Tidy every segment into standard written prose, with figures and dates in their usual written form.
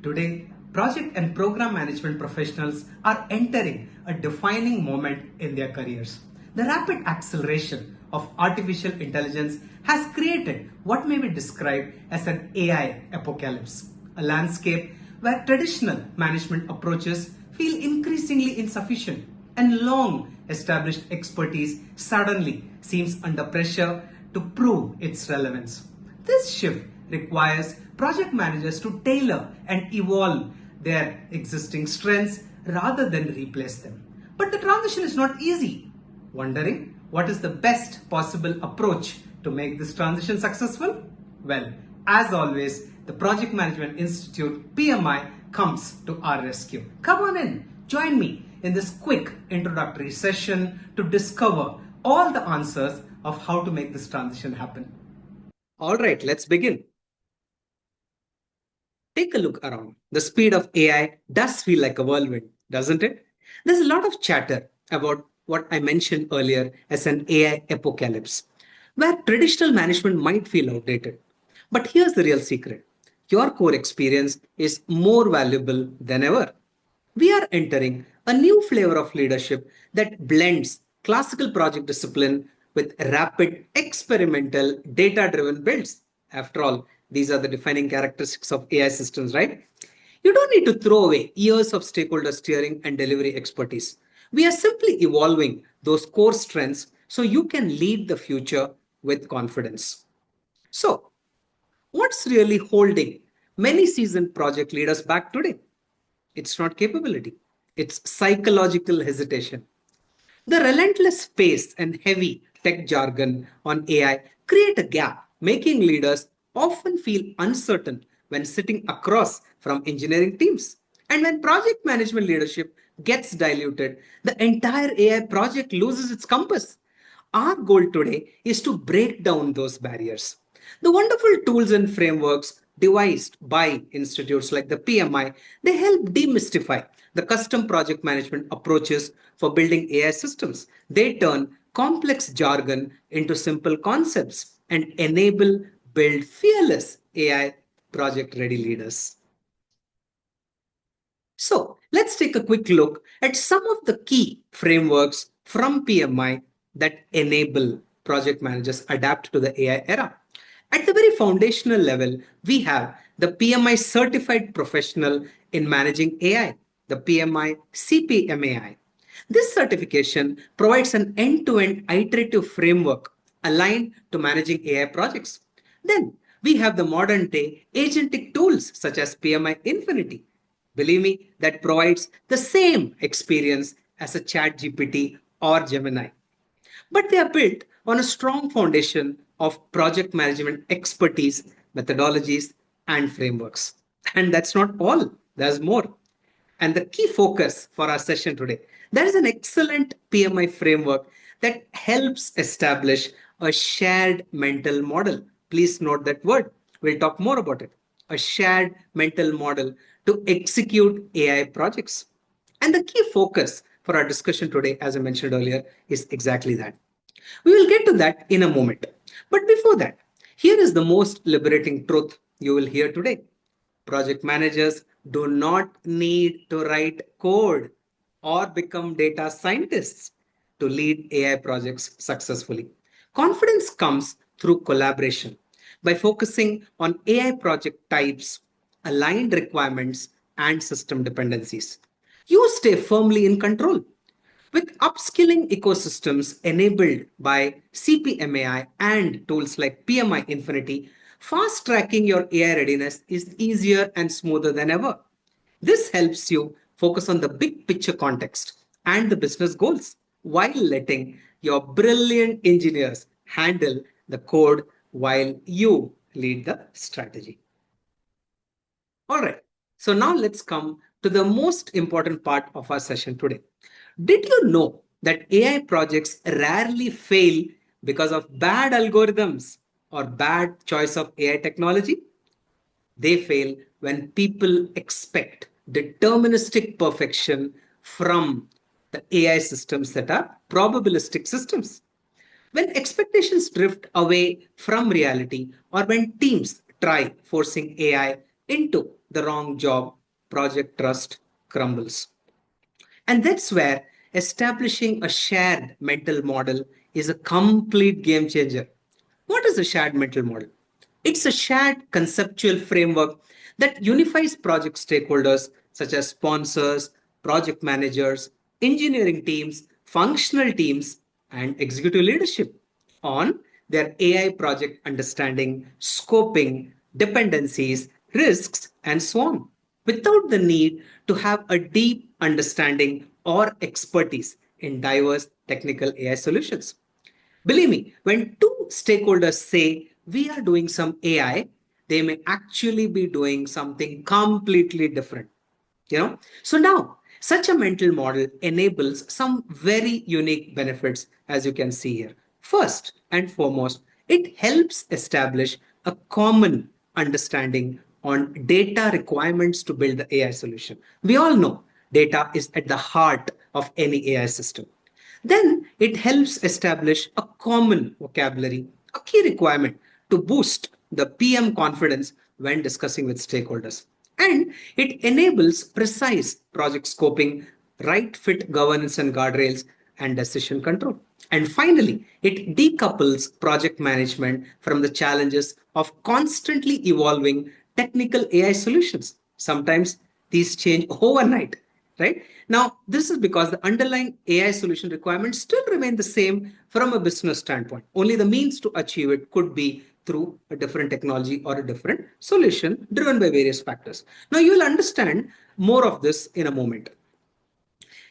Today, project and program management professionals are entering a defining moment in their careers. The rapid acceleration of artificial intelligence has created what may be described as an AI apocalypse, a landscape where traditional management approaches feel increasingly insufficient and long established expertise suddenly seems under pressure to prove its relevance. This shift requires project managers to tailor and evolve their existing strengths rather than replace them. But the transition is not easy. Wondering what is the best possible approach to make this transition successful? Well, as always, the Project Management Institute PMI comes to our rescue. Come on in, join me in this quick introductory session to discover all the answers of how to make this transition happen. All right, let's begin. Take a look around. The speed of AI does feel like a whirlwind, doesn't it? There's a lot of chatter about what I mentioned earlier as an AI apocalypse, where traditional management might feel outdated. But here's the real secret: your core experience is more valuable than ever. We are entering a new flavor of leadership that blends classical project discipline with rapid experimental data driven builds. After all, these are the defining characteristics of AI systems, right? You don't need to throw away years of stakeholder steering and delivery expertise. We are simply evolving those core strengths so you can lead the future with confidence. So, what's really holding many seasoned project leaders back today? It's not capability, it's psychological hesitation. The relentless pace and heavy tech jargon on AI create a gap, making leaders often feel uncertain when sitting across from engineering teams. And when project management leadership gets diluted, the entire AI project loses its compass. Our goal today is to break down those barriers. The wonderful tools and frameworks devised by institutes like the PMI, they help demystify the custom project management approaches for building AI systems. They turn complex jargon into simple concepts and enable build fearless AI project ready leaders. So let's take a quick look at some of the key frameworks from PMI that enable project managers adapt to the AI era. At the very foundational level, we have the PMI certified professional in managing AI, the PMI CPMAI. This certification provides an end-to-end iterative framework aligned to managing AI projects. Then we have the modern day agentic tools such as PMI Infinity. Believe me, that provides the same experience as a chat GPT or Gemini. But they are built on a strong foundation of project management expertise, methodologies, and frameworks. And that's not all, there's more. And the key focus for our session today, there is an excellent PMI framework that helps establish a shared mental model. Please note that word. We'll talk more about it. A shared mental model to execute AI projects. And the key focus for our discussion today, as I mentioned earlier, is exactly that. We will get to that in a moment. But before that, here is the most liberating truth you will hear today. Project managers do not need to write code or become data scientists to lead AI projects successfully. Confidence comes through collaboration by focusing on AI project types, aligned requirements, and system dependencies. You stay firmly in control. With upskilling ecosystems enabled by CPMAI and tools like PMI Infinity, fast tracking your AI readiness is easier and smoother than ever. This helps you focus on the big picture context and the business goals while letting your brilliant engineers handle the code while you lead the strategy. All right, so now let's come to the most important part of our session today. Did you know that AI projects rarely fail because of bad algorithms or bad choice of AI technology? They fail when people expect deterministic perfection from the AI systems that are probabilistic systems. When expectations drift away from reality, or when teams try forcing AI into the wrong job, project trust crumbles. And that's where establishing a shared mental model is a complete game changer. What is a shared mental model? It's a shared conceptual framework that unifies project stakeholders such as sponsors, project managers, engineering teams, functional teams, and executive leadership on their AI project understanding, scoping, dependencies, risks, and so on, without the need to have a deep understanding or expertise in diverse technical AI solutions. Believe me, when two stakeholders say we are doing some AI, they may actually be doing something completely different. So now such a mental model enables some very unique benefits, as you can see here. First and foremost, it helps establish a common understanding on data requirements to build the AI solution. We all know data is at the heart of any AI system. Then it helps establish a common vocabulary, a key requirement to boost the PM confidence when discussing with stakeholders. And it enables precise project scoping, right fit governance and guardrails, and decision control. And finally, it decouples project management from the challenges of constantly evolving technical AI solutions. Sometimes these change overnight, right? Now, this is because the underlying AI solution requirements still remain the same from a business standpoint. Only the means to achieve it could be through a different technology or a different solution driven by various factors. Now, you will understand more of this in a moment.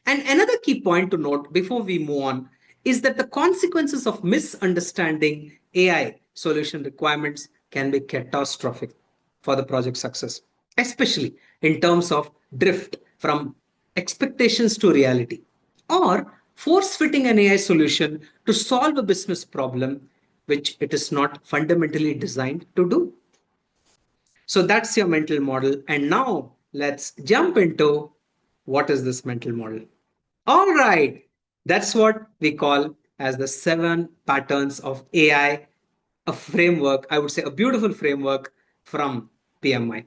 And another key point to note before we move on is that the consequences of misunderstanding AI solution requirements can be catastrophic for the project success, especially in terms of drift from expectations to reality or force fitting an AI solution to solve a business problem which it is not fundamentally designed to do. So that's your mental model. And now let's jump into what is this mental model? All right. That's what we call as the seven patterns of AI, a framework, I would say a beautiful framework from PMI.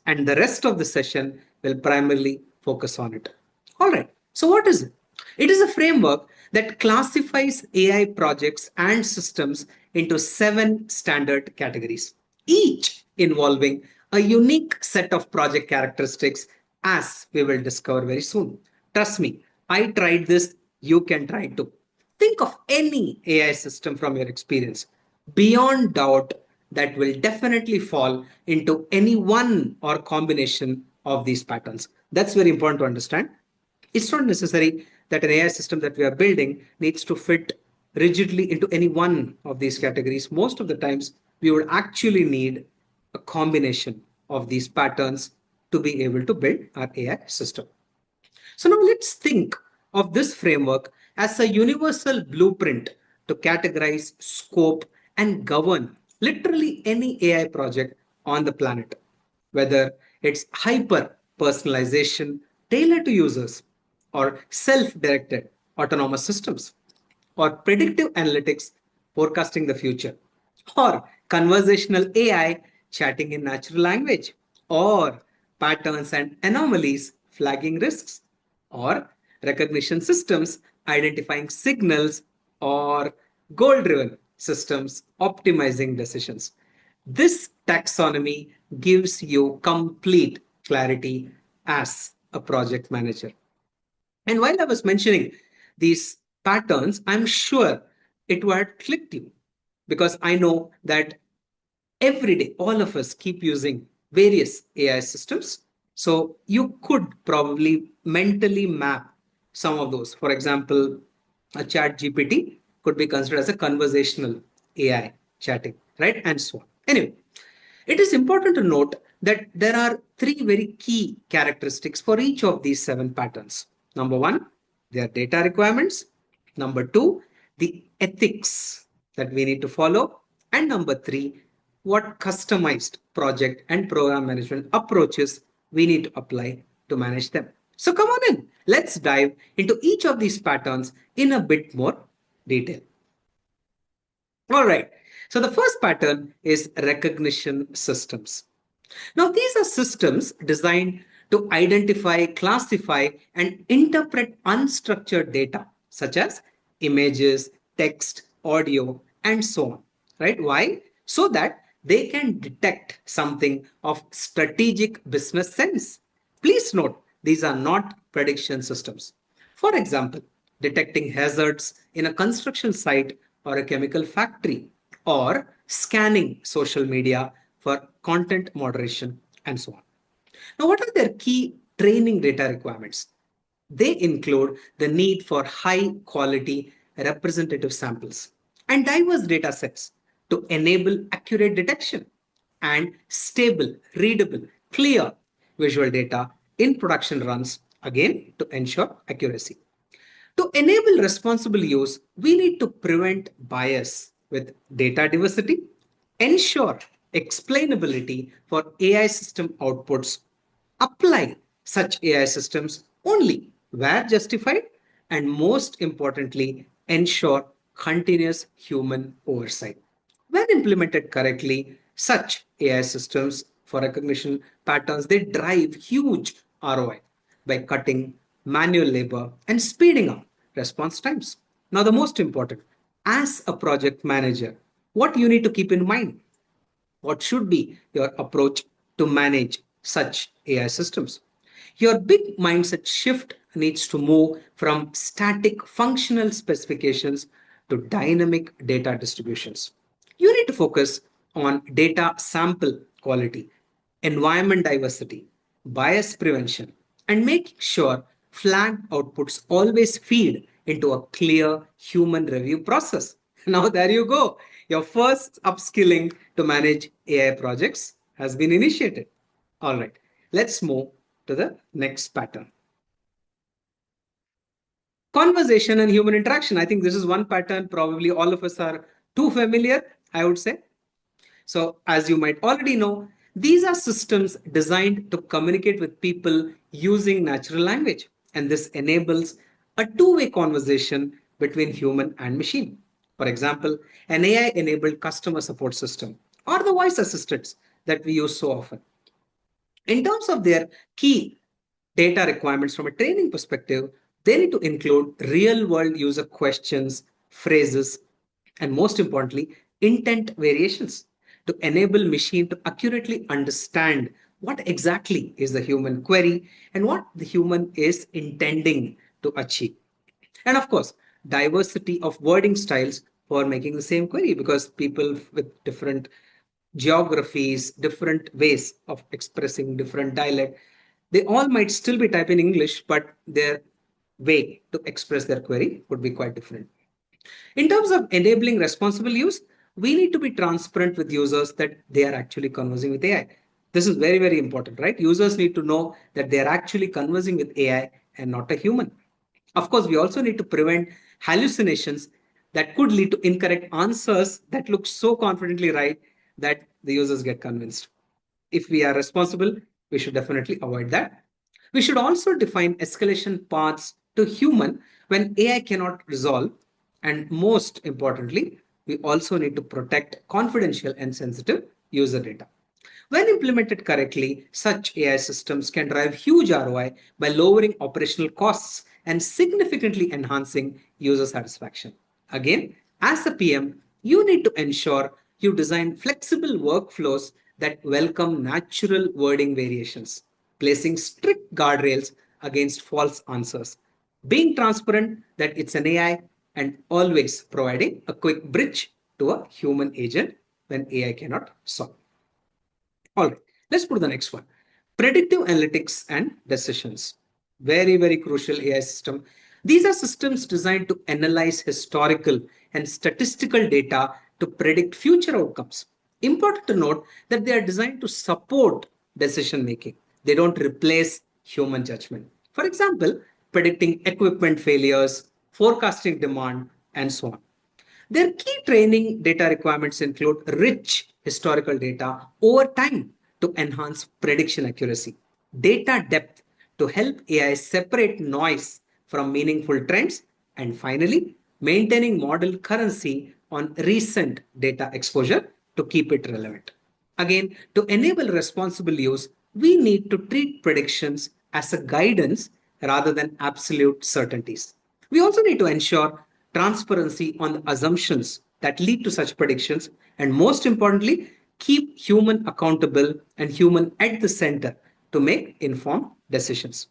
And the rest of the session will primarily focus on it. All right. So, what is it? It is a framework that classifies AI projects and systems into seven standard categories, each involving a unique set of project characteristics, as we will discover very soon. Trust me, I tried this, you can try too. Think of any AI system from your experience. Beyond doubt, that will definitely fall into any one or combination of these patterns. That's very important to understand. It's not necessary that an AI system that we are building needs to fit rigidly into any one of these categories. Most of the times, we would actually need a combination of these patterns to be able to build our AI system. So now let's think of this framework as a universal blueprint to categorize, scope, and govern literally any AI project on the planet, whether it's hyper personalization tailored to users, or self directed autonomous systems, or predictive analytics forecasting the future, or conversational AI chatting in natural language, or patterns and anomalies flagging risks, or recognition systems identifying signals, or goal driven systems optimizing decisions. This taxonomy gives you complete clarity as a project manager. And while I was mentioning these patterns, I'm sure it would have clicked you because I know that every day all of us keep using various AI systems. So you could probably mentally map some of those. For example, a chat GPT could be considered as a conversational AI chatting, right? And so on. Anyway, it is important to note that there are three very key characteristics for each of these seven patterns. Number one, their data requirements. Number two, the ethics that we need to follow. And number three, what customized project and program management approaches we need to apply to manage them. So come on in. Let's dive into each of these patterns in a bit more detail. All right. So the first pattern is recognition systems. Now, these are systems designed to identify, classify, and interpret unstructured data such as images, text, audio, and so on. Right? Why? So that they can detect something of strategic business sense. Please note, these are not prediction systems. For example, detecting hazards in a construction site or a chemical factory, or scanning social media for content moderation, and so on. Now, what are their key training data requirements? They include the need for high quality representative samples and diverse data sets to enable accurate detection, and stable, readable, clear visual data in production runs, again to ensure accuracy. To enable responsible use, we need to prevent bias with data diversity, ensure explainability for AI system outputs, apply such AI systems only where justified, and most importantly, ensure continuous human oversight. When implemented correctly, such AI systems for recognition patterns, they drive huge ROI by cutting manual labor and speeding up response times. Now, the most important, as a project manager, what you need to keep in mind, what should be your approach to manage such AI systems? Your big mindset shift needs to move from static functional specifications to dynamic data distributions. You need to focus on data sample quality, environment diversity, bias prevention, and make sure flagged outputs always feed into a clear human review process. Now, there you go. Your first upskilling to manage AI projects has been initiated. All right, let's move to the next pattern. Conversation and human interaction. I think this is one pattern probably all of us are too familiar, I would say. So, as you might already know, these are systems designed to communicate with people using natural language. And this enables a two-way conversation between human and machine. For example, an AI enabled customer support system or the voice assistants that we use so often. In terms of their key data requirements from a training perspective, they need to include real world user questions, phrases, and most importantly, intent variations to enable machine to accurately understand what exactly is the human query and what the human is intending to achieve. And of course, diversity of wording styles for making the same query, because people with different geographies, different ways of expressing different dialect, they all might still be typing English, but their way to express their query would be quite different. In terms of enabling responsible use, we need to be transparent with users that they are actually conversing with AI. This is very, very important, right? Users need to know that they are actually conversing with AI and not a human. Of course, we also need to prevent hallucinations that could lead to incorrect answers that look so confidently right that the users get convinced. If we are responsible, we should definitely avoid that. We should also define escalation paths to human when AI cannot resolve. And most importantly, we also need to protect confidential and sensitive user data. When implemented correctly, such AI systems can drive huge ROI by lowering operational costs and significantly enhancing user satisfaction. Again, as a PM, you need to ensure you design flexible workflows that welcome natural wording variations, placing strict guardrails against false answers, being transparent that it's an AI, and always providing a quick bridge to a human agent when AI cannot solve. All right, let's put the next one. Predictive analytics and decisions. Very, very crucial AI system. These are systems designed to analyze historical and statistical data to predict future outcomes. Important to note that they are designed to support decision making. They don't replace human judgment. For example, predicting equipment failures, forecasting demand, and so on. Their key training data requirements include rich historical data over time to enhance prediction accuracy, data depth to help AI separate noise from meaningful trends, and finally, maintaining model currency on recent data exposure to keep it relevant. Again, to enable responsible use, we need to treat predictions as a guidance rather than absolute certainties. We also need to ensure transparency on the assumptions that lead to such predictions, and most importantly, keep human accountable and human at the center to make informed decisions.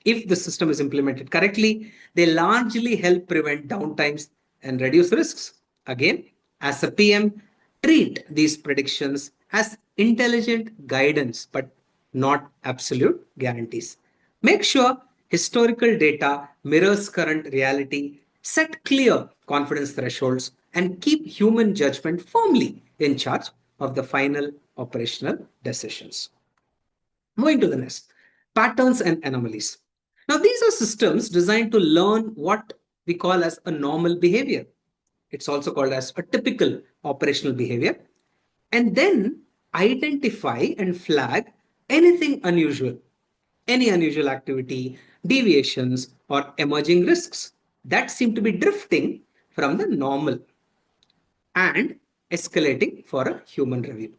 If the system is implemented correctly, they largely help prevent downtimes and reduce risks. Again, as a PM, treat these predictions as intelligent guidance but not absolute guarantees. Make sure historical data mirrors current reality, set clear confidence thresholds, and keep human judgment firmly in charge of the final operational decisions. Moving to the next, patterns and anomalies. Now, these are systems designed to learn what we call as a normal behavior. It's also called as a typical operational behavior, and then identify and flag anything unusual, any unusual activity, deviations, or emerging risks that seem to be drifting from the normal and escalating for a human review.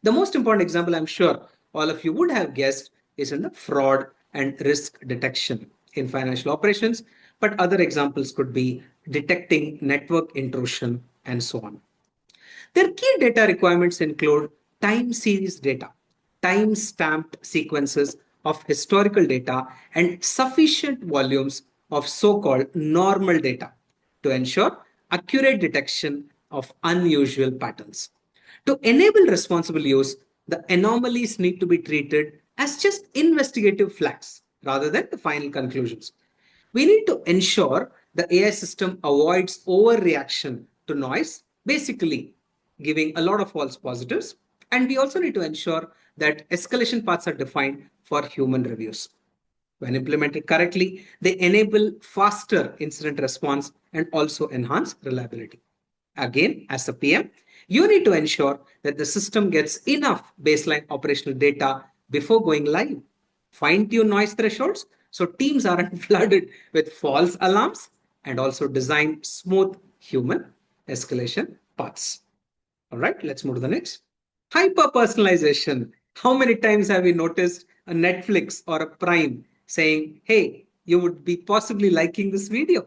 The most important example, I'm sure all of you would have guessed, is in the fraud and risk detection in financial operations, but other examples could be detecting network intrusion and so on. Their key data requirements include time series data, time stamped sequences of historical data, and sufficient volumes of so called normal data to ensure accurate detection of unusual patterns. To enable responsible use, the anomalies need to be treated as just investigative flags rather than the final conclusions. We need to ensure the AI system avoids overreaction to noise, basically giving a lot of false positives. And we also need to ensure that escalation paths are defined for human reviews. When implemented correctly, they enable faster incident response and also enhance reliability. Again, as a PM, you need to ensure that the system gets enough baseline operational data before going live. Fine tune noise thresholds so teams aren't flooded with false alarms, and also design smooth human escalation paths. All right, let's move to the next. Hyper personalization. How many times have we noticed a Netflix or a Prime saying, hey, you would be possibly liking this video?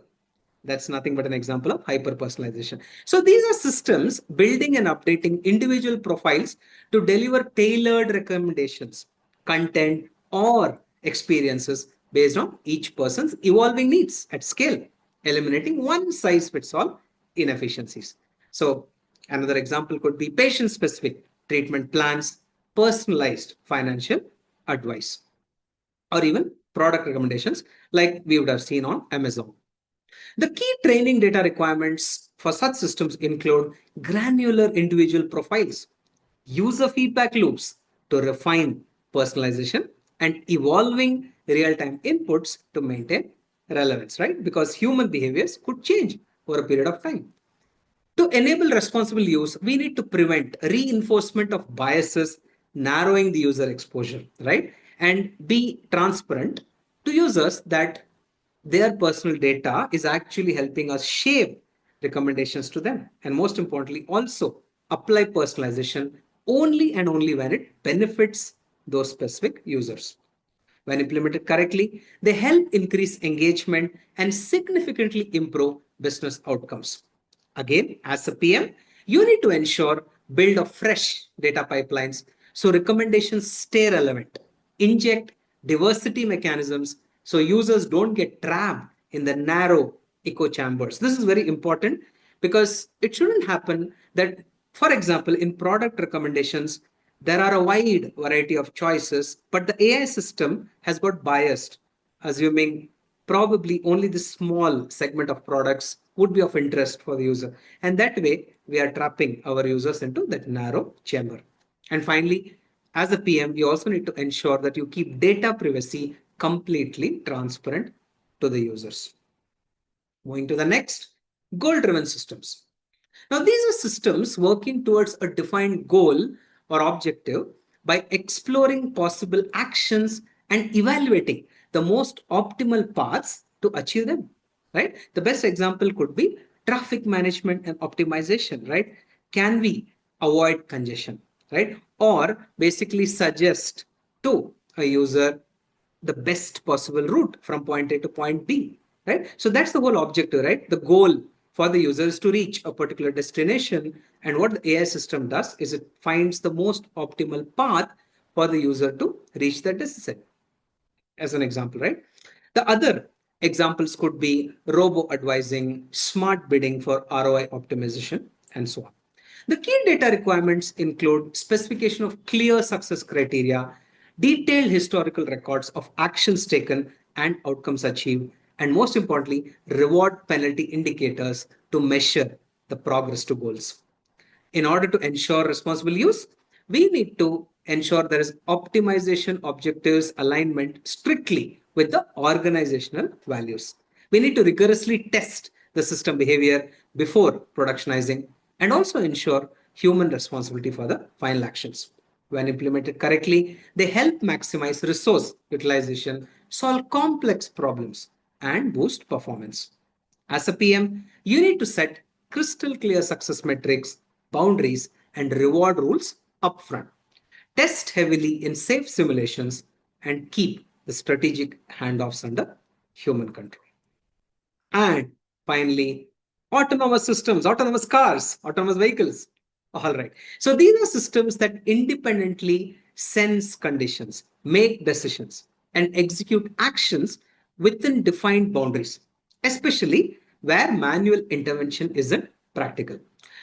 That's nothing but an example of hyper personalization. So these are systems building and updating individual profiles to deliver tailored recommendations, content, or experiences based on each person's evolving needs at scale, eliminating one size fits all inefficiencies. So another example could be patient specific treatment plans, personalized financial advice, or even product recommendations like we would have seen on Amazon. The key training data requirements for such systems include granular individual profiles, user feedback loops to refine personalization, and evolving real time inputs to maintain relevance, right? Because human behaviors could change over a period of time. To enable responsible use, we need to prevent reinforcement of biases, narrowing the user exposure, right? And be transparent to users that their personal data is actually helping us shape recommendations to them. And most importantly, also apply personalization only and only when it benefits those specific users. When implemented correctly, they help increase engagement and significantly improve business outcomes. Again, as a PM, you need to ensure build of fresh data pipelines so recommendations stay relevant. Inject diversity mechanisms so users don't get trapped in the narrow echo chambers. This is very important because it shouldn't happen that, for example, in product recommendations, there are a wide variety of choices, but the AI system has got biased, assuming probably only the small segment of products would be of interest for the user. And that way, we are trapping our users into that narrow chamber. And finally, as a PM, you also need to ensure that you keep data privacy completely transparent to the users. Moving to the next, goal driven systems. Now, these are systems working towards a defined goal or objective by exploring possible actions and evaluating the most optimal paths to achieve them, right? The best example could be traffic management and optimization, right? Can we avoid congestion, right? Or basically suggest to a user the best possible route from point A to point B, right? So that's the whole objective, right? The goal for the user is to reach a particular destination. And what the AI system does is it finds the most optimal path for the user to reach that destination, as an example, right? The other examples could be robo advising, smart bidding for ROI optimization, and so on. The key data requirements include specification of clear success criteria, detailed historical records of actions taken and outcomes achieved, and most importantly, reward penalty indicators to measure the progress to goals. In order to ensure responsible use, we need to ensure there is optimization objectives alignment strictly with the organizational values. We need to rigorously test the system behavior before productionizing and also ensure human responsibility for the final actions. When implemented correctly, they help maximize resource utilization, solve complex problems, and boost performance. As a PM, you need to set crystal clear success metrics, boundaries, and reward rules upfront. Test heavily in safe simulations and keep the strategic handoffs under human control. And finally, autonomous systems, autonomous cars, autonomous vehicles. All right. So these are systems that independently sense conditions, make decisions, and execute actions within defined boundaries, especially where manual intervention isn't practical.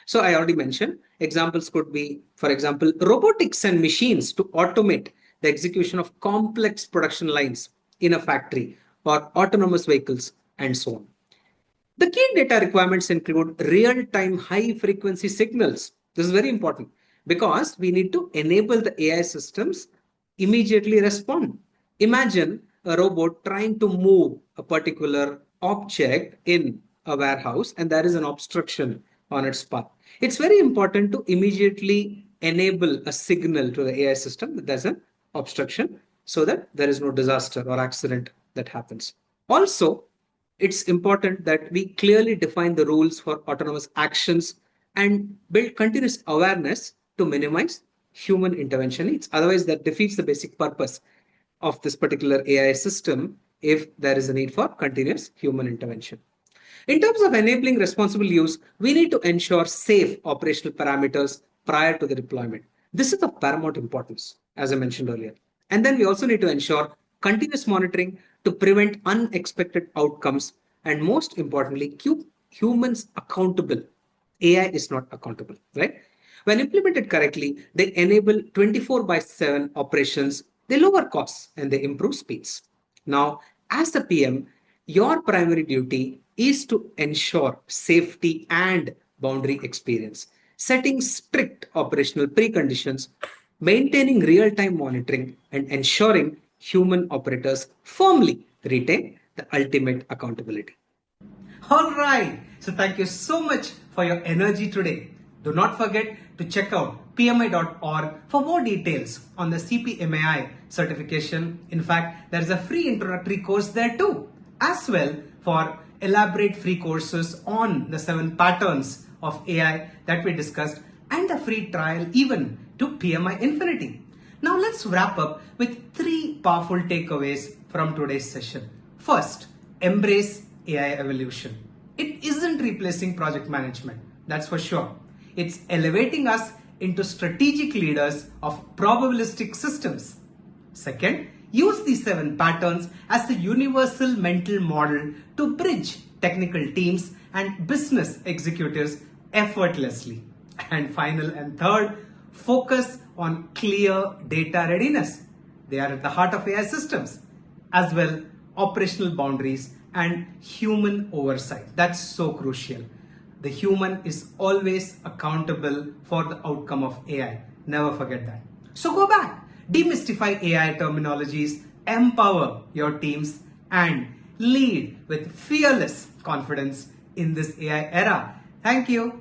So I already mentioned examples could be, for example, robotics and machines to automate the execution of complex production lines in a factory or autonomous vehicles and so on. The key data requirements include real-time high-frequency signals. This is very important because we need to enable the AI systems immediately respond. Imagine a robot trying to move a particular object in a warehouse and there is an obstruction on its path. It's very important to immediately enable a signal to the AI system that there's an obstruction so that there is no disaster or accident that happens. Also, it's important that we clearly define the rules for autonomous actions and build continuous awareness to minimize human intervention needs. Otherwise, that defeats the basic purpose of this particular AI system if there is a need for continuous human intervention. In terms of enabling responsible use, we need to ensure safe operational parameters prior to the deployment. This is of paramount importance, as I mentioned earlier. And then we also need to ensure continuous monitoring to prevent unexpected outcomes and most importantly, keep humans accountable. AI is not accountable, right? When implemented correctly, they enable 24 by 7 operations, they lower costs and they improve speeds. Now, as the PM, your primary duty is to ensure safety and boundary experience, setting strict operational preconditions, maintaining real time monitoring, and ensuring human operators firmly retain the ultimate accountability. All right. So thank you so much for your energy today. Do not forget to check out pmi.org for more details on the CPMAI certification. In fact, there is a free introductory course there too, as well for elaborate free courses on the 7 patterns of AI that we discussed and a free trial even to PMI Infinity. Now let's wrap up with 3 powerful takeaways from today's session. First, embrace AI evolution. It isn't replacing project management, that's for sure. It's elevating us into strategic leaders of probabilistic systems. Second, use these 7 patterns as the universal mental model to bridge technical teams and business executives effortlessly. And final and third, focus on clear data readiness. They are at the heart of AI systems, as well operational boundaries and human oversight. That's so crucial. The human is always accountable for the outcome of AI. Never forget that. So go back, demystify AI terminologies, empower your teams, and lead with fearless confidence in this AI era. Thank you.